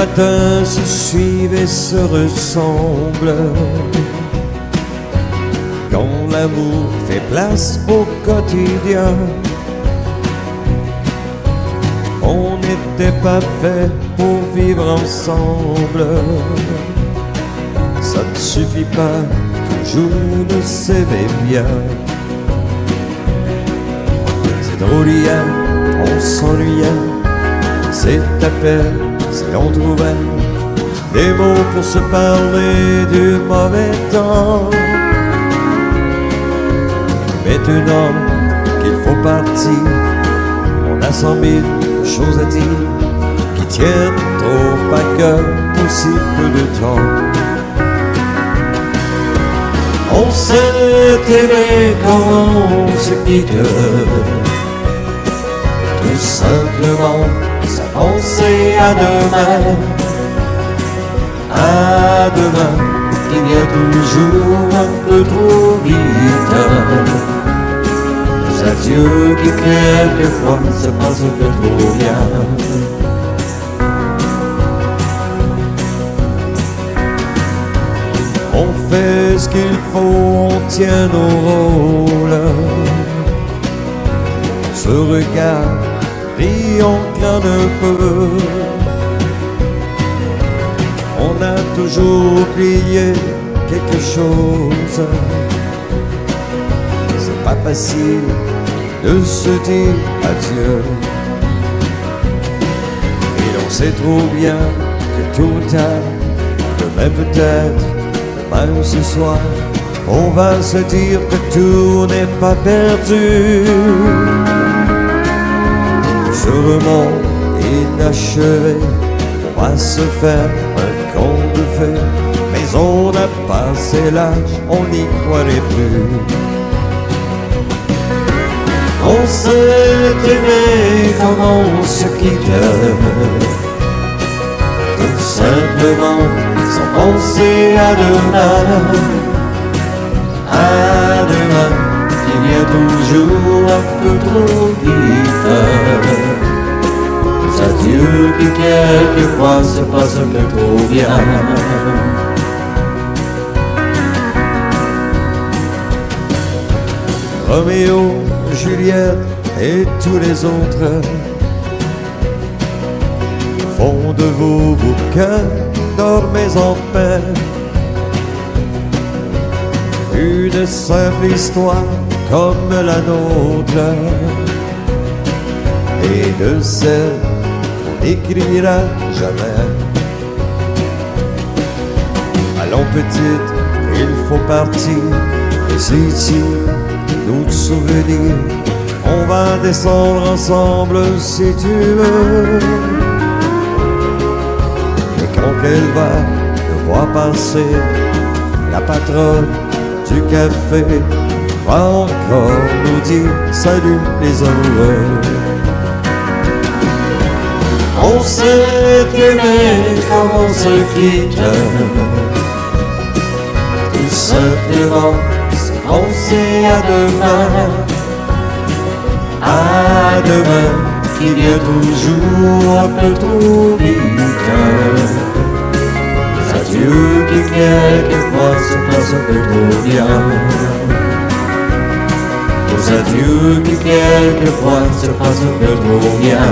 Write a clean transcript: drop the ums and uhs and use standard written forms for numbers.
matins se suivent et se ressemblent. Quand l'amour fait place au quotidien, on n'était pas fait pour vivre ensemble. Ça ne suffit pas toujours de s'aimer bien. C'est drôle, hier, on s'ennuyait, c'est à peine si on trouvait des mots pour se parler du mauvais temps. Maintenant qu'il faut partir, on a 100 000 choses à dire qui tiennent trop à cœur pour si peu de temps. On s'est aimé quand on se quitte, tout simplement sans penser à demain. À demain qui vient toujours un peu trop vite. Nos adieux qui quelquefois se passent un peu trop bien. On fait ce qu'il faut, on tient nos rôles. On se regarde et on craint un peu. On a toujours oublié quelque chose. C'est pas facile de se dire adieu. Et l'on sait trop bien que tôt ou tard, demain peut-être, même ce soir, on va se dire que tout n'est pas perdu. Ce roman inachevé, on va se faire un conte de fées, mais on a passé l'âge, on n'y croirait plus. On s'est aimé comme on se quitte, tout simplement sans penser à demain. À demain qui vient toujours un peu trop vite. Nos adieux qui quelquefois se passent un peu trop bien. Roméo, Juliette et tous les autres font de vos bouquins, dormez en paix. Une simple histoire comme la nôtre, et de celle qu'on n'écrira jamais. Allons petite, il faut partir, et c'est ici nos souvenirs. On va descendre ensemble si tu veux. Et quand elle va te voir passer, la patronne du café va encore nous dire salut les amoureux. On s'est aimé comme on se quitte, tout simplement sans penser à demain. À demain qui vient toujours un peu trop vite. Nos adieux qui quelquefois se passent un peu trop bien. Nos adieux qui quelquefois se passent un peu trop bien.